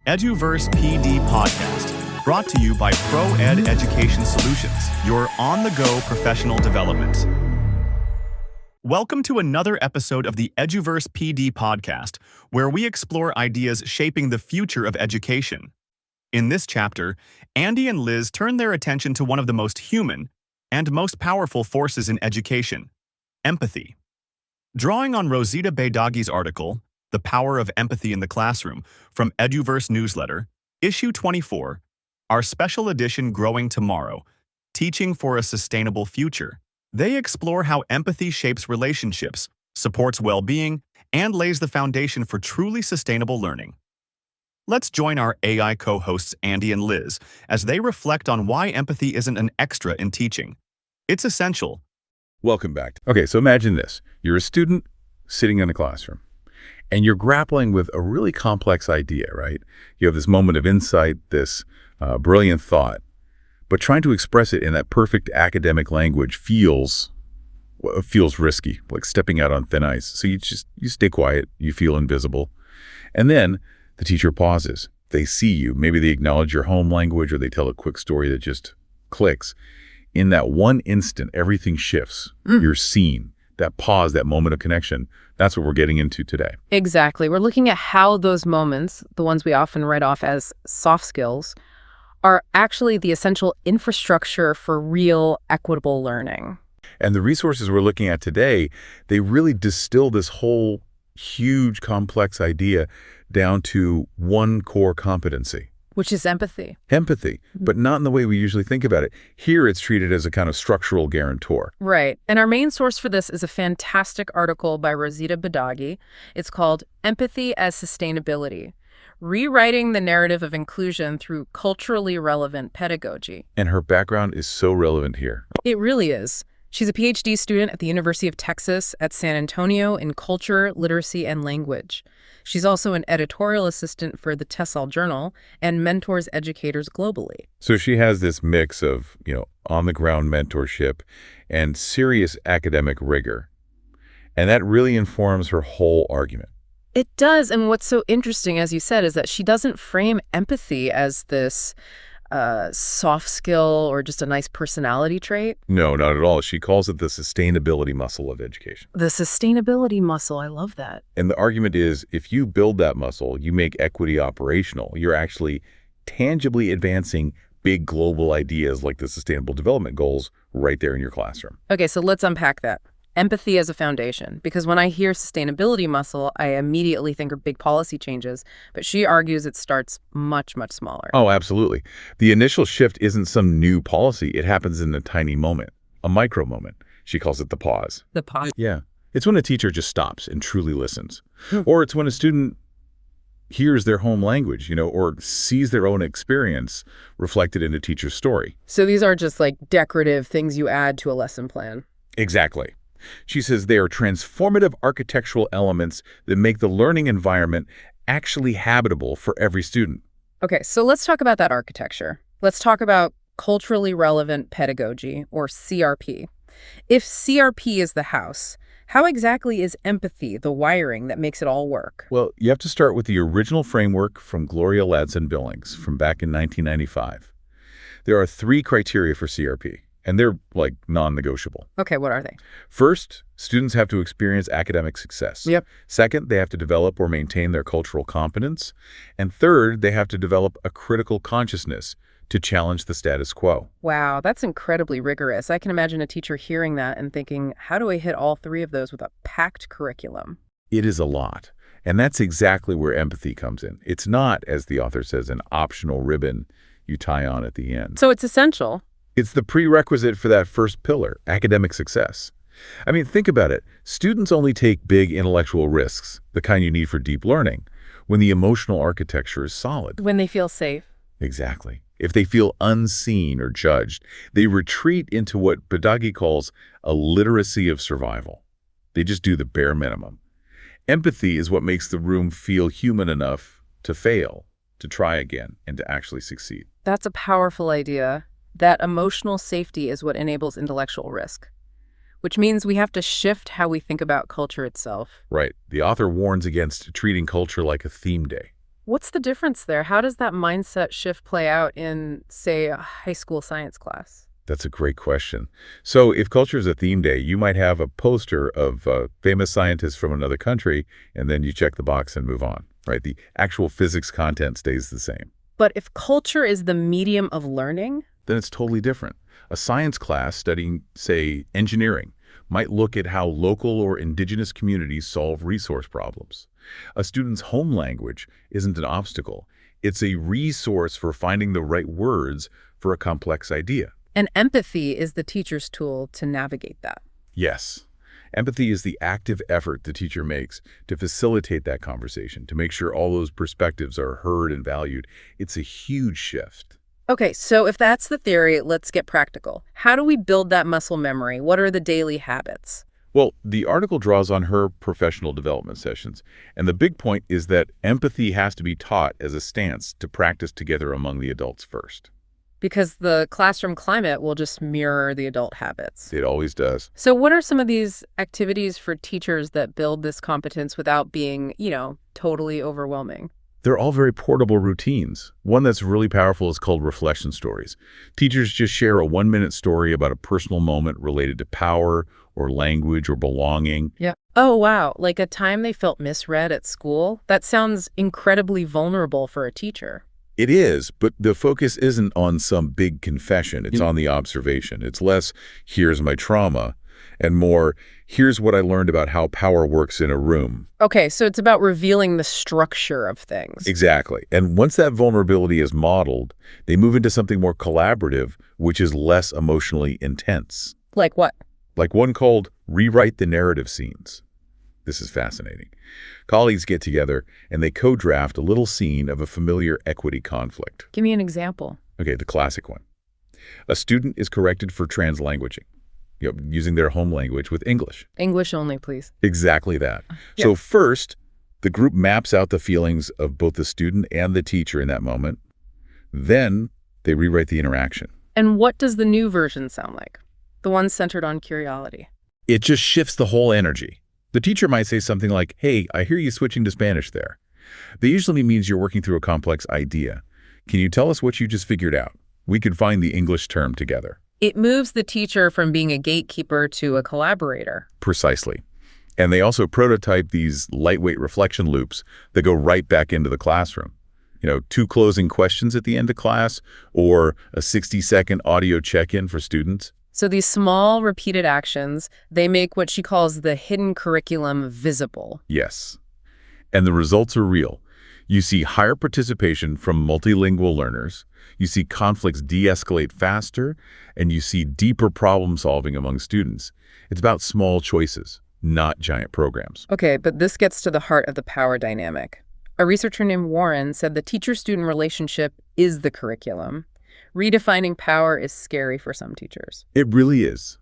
EduVerse PD Podcast, brought to you by ProEd Education Solutions, your on-the-go professional development. Welcome to another episode of the EduVerse PD Podcast, where we explore ideas shaping the future of education. In this chapter, Andy and Liz turn their attention to one of the most human and most powerful forces in education: empathy. Drawing on Rosita Beidaghi's article, The Power of Empathy in the Classroom, from EduVerse Newsletter, Issue 24, our special edition Growing Tomorrow, Teaching for a Sustainable Future, they explore how empathy shapes relationships, supports well-being, and lays the foundation for truly sustainable learning. Let's join our AI co-hosts Andy and Liz as they reflect on why empathy isn't an extra in teaching. It's essential. Welcome back. Okay, so imagine this. You're a student sitting in a classroom, and you're grappling with a really complex idea, right? You have this moment of insight, this brilliant thought, but trying to express it in that perfect academic language feels risky, like stepping out on thin ice. So you stay quiet, you feel invisible. And then the teacher pauses. They see you. Maybe they acknowledge your home language, or they tell a quick story that just clicks. In that one instant, everything shifts. You're seen. That pause, that moment of connection, that's what we're getting into today. Exactly. We're looking at how those moments, the ones we often write off as soft skills, are actually the essential infrastructure for real, equitable learning. And the resources we're looking at today, they really distill this whole huge, complex idea down to one core competency. Which is empathy. Empathy, but not in the way we usually think about it. Here, it's treated as a kind of structural guarantor. Right. And our main source for this is a fantastic article by Rosita Beidaghi. It's called Empathy as Sustainability: Rewriting the Narrative of Inclusion Through Culturally Relevant Pedagogy. And her background is so relevant here. It really is. She's a PhD student at the University of Texas at San Antonio in culture, literacy, and language. She's also an editorial assistant for the TESOL Journal and mentors educators globally. So she has this mix of, on-the-ground mentorship and serious academic rigor. And that really informs her whole argument. It does. And what's so interesting, as you said, is that she doesn't frame empathy as this soft skill or just a nice personality trait. No, not at all. She calls it the sustainability muscle of education. The sustainability muscle. I love that. And the argument is, if you build that muscle, you make equity operational. You're actually tangibly advancing big global ideas like the Sustainable Development Goals right there in your classroom. Okay, so let's unpack that. Empathy as a foundation, because when I hear sustainability muscle, I immediately think of big policy changes, but she argues it starts much, much smaller. Oh, absolutely. The initial shift isn't some new policy. It happens in a tiny moment, a micro moment. She calls it the pause. The pause. Yeah. It's when a teacher just stops and truly listens. Or it's when a student hears their home language, or sees their own experience reflected in a teacher's story. So these are just like decorative things you add to a lesson plan. Exactly. She says they are transformative architectural elements that make the learning environment actually habitable for every student. Okay, so let's talk about that architecture. Let's talk about culturally relevant pedagogy, or CRP. If CRP is the house, how exactly is empathy the wiring that makes it all work? Well, you have to start with the original framework from Gloria Ladson-Billings from back in 1995. There are 3 criteria for CRP. And they're like non-negotiable. Okay, what are they? First, students have to experience academic success. Yep. Second, they have to develop or maintain their cultural competence. And third, they have to develop a critical consciousness to challenge the status quo. Wow, that's incredibly rigorous. I can imagine a teacher hearing that and thinking, how do I hit all 3 of those with a packed curriculum? It is a lot. And that's exactly where empathy comes in. It's not, as the author says, an optional ribbon you tie on at the end. So it's essential. It's the prerequisite for that first pillar, academic success. I mean, think about it. Students only take big intellectual risks, the kind you need for deep learning, when the emotional architecture is solid. When they feel safe. Exactly. If they feel unseen or judged, they retreat into what Beidaghi calls a literacy of survival. They just do the bare minimum. Empathy is what makes the room feel human enough to fail, to try again, and to actually succeed. That's a powerful idea. That emotional safety is what enables intellectual risk, which means we have to shift how we think about culture itself. Right. The author warns against treating culture like a theme day. What's the difference there? How does that mindset shift play out in, say, a high school science class? That's a great question. So if culture is a theme day, you might have a poster of famous scientists from another country, and then you check the box and move on, right? The actual physics content stays the same. But if culture is the medium of learning, Then it's totally different. A science class studying, say, engineering might look at how local or indigenous communities solve resource problems. A student's home language isn't an obstacle. It's a resource for finding the right words for a complex idea. and empathy is the teacher's tool to navigate that. Yes. Empathy is the active effort the teacher makes to facilitate that conversation, to make sure all those perspectives are heard and valued. It's a huge shift. Okay, so if that's the theory, let's get practical. How do we build that muscle memory? What are the daily habits? Well, the article draws on her professional development sessions, and the big point is that empathy has to be taught as a stance to practice together among the adults first. Because the classroom climate will just mirror the adult habits. It always does. So what are some of these activities for teachers that build this competence without being, totally overwhelming? They're all very portable routines. One that's really powerful is called reflection stories. Teachers just share a 1-minute story about a personal moment related to power or language or belonging. Yeah. Oh, wow. Like a time they felt misread at school? That sounds incredibly vulnerable for a teacher. It is, but the focus isn't on some big confession. It's on the observation. It's less, here's my trauma, and more, here's what I learned about how power works in a room. Okay, so it's about revealing the structure of things. Exactly. And once that vulnerability is modeled, they move into something more collaborative, which is less emotionally intense. Like what? Like one called Rewrite the Narrative Scenes. This is fascinating. Colleagues get together and they co-draft a little scene of a familiar equity conflict. Give me an example. Okay, the classic one. A student is corrected for translanguaging, using their home language with English. English only, please. Exactly that. Yeah. So first, the group maps out the feelings of both the student and the teacher in that moment. Then they rewrite the interaction. And what does the new version sound like? The one centered on curiosity. It just shifts the whole energy. The teacher might say something like, hey, I hear you switching to Spanish there. That usually means you're working through a complex idea. Can you tell us what you just figured out? We could find the English term together. It moves the teacher from being a gatekeeper to a collaborator. Precisely. And they also prototype these lightweight reflection loops that go right back into the classroom. 2 closing questions at the end of class, or a 60-second audio check-in for students. So these small, repeated actions, they make what she calls the hidden curriculum visible. Yes. And the results are real. You see higher participation from multilingual learners, you see conflicts de-escalate faster, and you see deeper problem solving among students. It's about small choices, not giant programs. Okay, but this gets to the heart of the power dynamic. A researcher named Warren said the teacher-student relationship is the curriculum. Redefining power is scary for some teachers. It really is.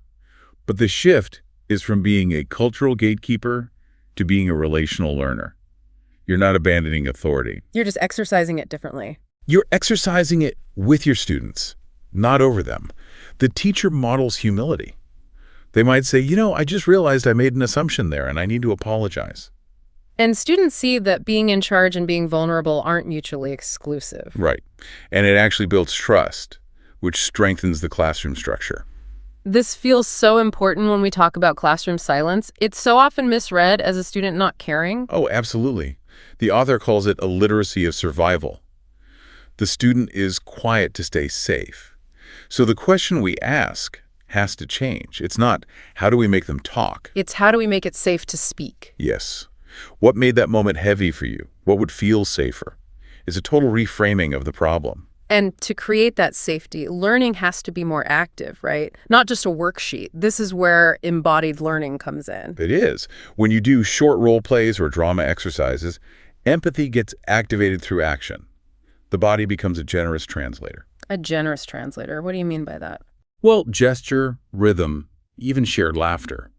But the shift is from being a cultural gatekeeper to being a relational learner. You're not abandoning authority. You're just exercising it differently. You're exercising it with your students, not over them. The teacher models humility. They might say, I just realized I made an assumption there and I need to apologize. And students see that being in charge and being vulnerable aren't mutually exclusive. Right. And it actually builds trust, which strengthens the classroom structure. This feels so important when we talk about classroom silence. It's so often misread as a student not caring. Oh, absolutely. The author calls it a literacy of survival. The student is quiet to stay safe. So the question we ask has to change. It's not, how do we make them talk? It's how do we make it safe to speak? Yes. What made that moment heavy for you? What would feel safer? It's a total reframing of the problem. And to create that safety, learning has to be more active, right? Not just a worksheet. This is where embodied learning comes in. It is. When you do short role plays or drama exercises, empathy gets activated through action. The body becomes a generous translator. A generous translator. What do you mean by that? Well, gesture, rhythm, even shared laughter.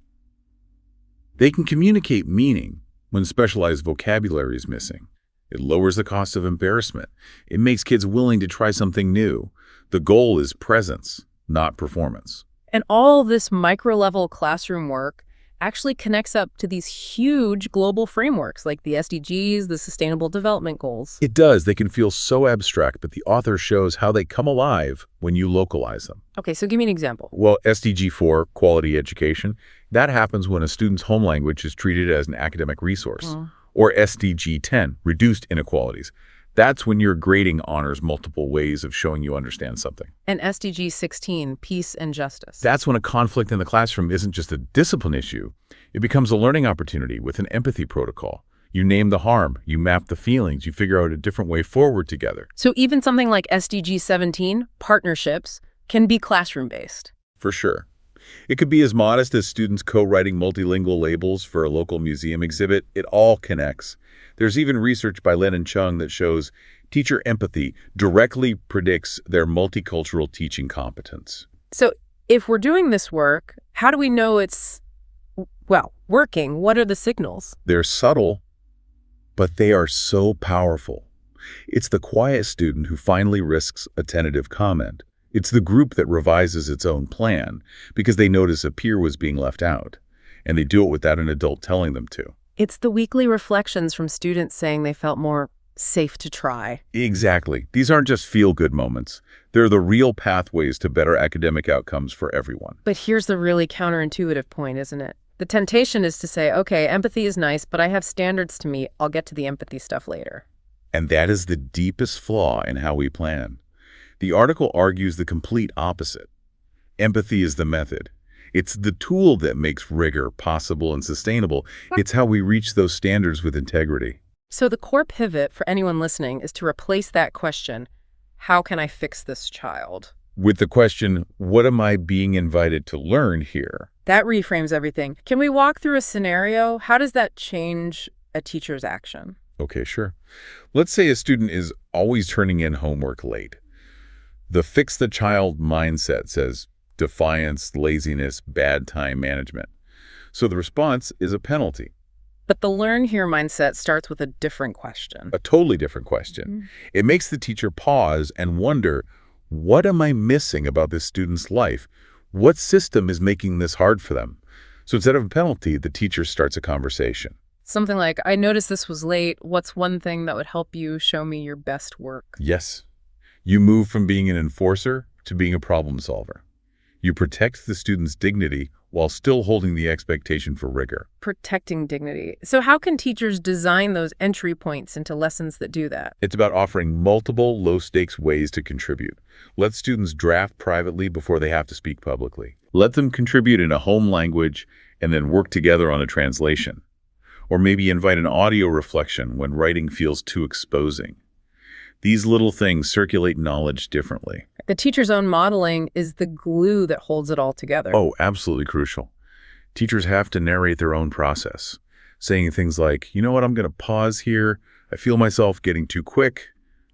They can communicate meaning when specialized vocabulary is missing. It lowers the cost of embarrassment. It makes kids willing to try something new. The goal is presence, not performance. And all this micro-level classroom work, actually connects up to these huge global frameworks like the SDGs, the Sustainable Development Goals. It does. They can feel so abstract, but the author shows how they come alive when you localize them. Okay, so give me an example. Well, SDG 4, quality education, that happens when a student's home language is treated as an academic resource. Or SDG 10, reduced inequalities. That's when your grading honors multiple ways of showing you understand something. And SDG 16, peace and justice. That's when a conflict in the classroom isn't just a discipline issue. It becomes a learning opportunity with an empathy protocol. You name the harm, you map the feelings, you figure out a different way forward together. So even something like SDG 17, partnerships, can be classroom-based. For sure. It could be as modest as students co-writing multilingual labels for a local museum exhibit. It all connects. There's even research by Len and Chung that shows teacher empathy directly predicts their multicultural teaching competence. So if we're doing this work, how do we know it's, well, working? What are the signals? They're subtle, but they are so powerful. It's the quiet student who finally risks a tentative comment. It's the group that revises its own plan because they notice a peer was being left out, and they do it without an adult telling them to. It's the weekly reflections from students saying they felt more safe to try. Exactly. These aren't just feel-good moments. They're the real pathways to better academic outcomes for everyone. But here's the really counterintuitive point, isn't it? The temptation is to say, okay, empathy is nice, but I have standards to meet. I'll get to the empathy stuff later. And that is the deepest flaw in how we plan. The article argues the complete opposite. Empathy is the method. It's the tool that makes rigor possible and sustainable. It's how we reach those standards with integrity. So the core pivot for anyone listening is to replace that question, how can I fix this child? With the question, what am I being invited to learn here? That reframes everything. Can we walk through a scenario? How does that change a teacher's action? Okay, sure. Let's say a student is always turning in homework late. The fix the child mindset says defiance, laziness, bad time management. So the response is a penalty. But the learn here mindset starts with a different question. A totally different question. It makes the teacher pause and wonder, what am I missing about this student's life? What system is making this hard for them? So instead of a penalty, the teacher starts a conversation. Something like, I noticed this was late. What's one thing that would help you show me your best work? Yes. You move from being an enforcer to being a problem solver. You protect the student's dignity while still holding the expectation for rigor. Protecting dignity. So how can teachers design those entry points into lessons that do that? It's about offering multiple low-stakes ways to contribute. Let students draft privately before they have to speak publicly. Let them contribute in a home language and then work together on a translation. Or maybe invite an audio reflection when writing feels too exposing. These little things circulate knowledge differently. The teacher's own modeling is the glue that holds it all together. Oh, absolutely crucial. Teachers have to narrate their own process, saying things like, you know what, I'm going to pause here. I feel myself getting too quick.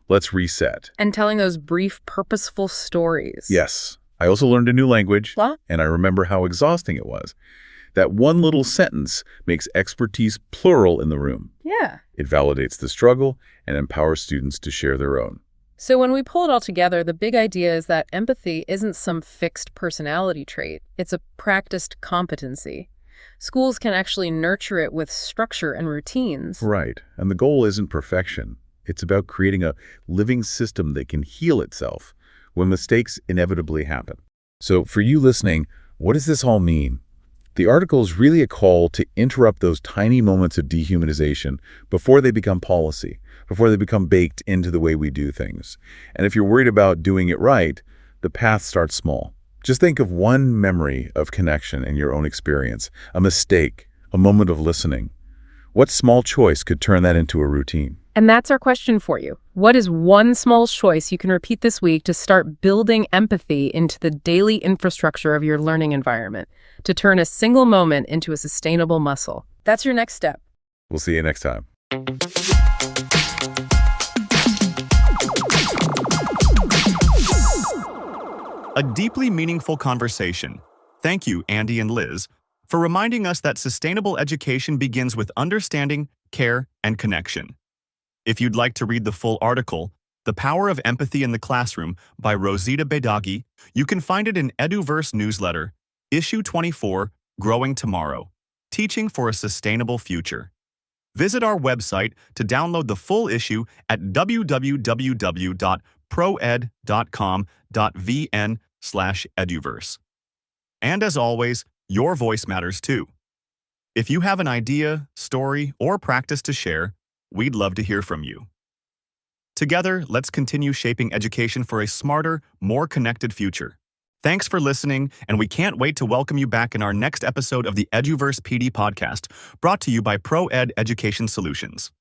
Let's reset. And telling those brief, purposeful stories. Yes. I also learned a new language, What? and I remember how exhausting it was. That one little sentence makes expertise plural in the room. Yeah. It validates the struggle and empowers students to share their own. So when we pull it all together, the big idea is that empathy isn't some fixed personality trait. It's a practiced competency. Schools can actually nurture it with structure and routines. Right. And the goal isn't perfection. It's about creating a living system that can heal itself when mistakes inevitably happen. So for you listening, what does this all mean? The article is really a call to interrupt those tiny moments of dehumanization before they become policy, before they become baked into the way we do things. And if you're worried about doing it right, the path starts small. Just think of one memory of connection in your own experience, a mistake, a moment of listening. What small choice could turn that into a routine? And that's our question for you. What is one small choice you can repeat this week to start building empathy into the daily infrastructure of your learning environment, to turn a single moment into a sustainable muscle? That's your next step. We'll see you next time. A deeply meaningful conversation. Thank you, Andy and Liz, for reminding us that sustainable education begins with understanding, care, and connection. If you'd like to read the full article, The Power of Empathy in the Classroom by Rosita Beidaghi, you can find it in EduVerse Newsletter, Issue 24, Growing Tomorrow. Teaching for a Sustainable Future. Visit our website to download the full issue at www.proed.com.vn/eduverse. And as always, your voice matters too. If you have an idea, story, or practice to share, we'd love to hear from you. Together, let's continue shaping education for a smarter, more connected future. Thanks for listening, and we can't wait to welcome you back in our next episode of the EduVerse PD Podcast, brought to you by ProEd Education Solutions.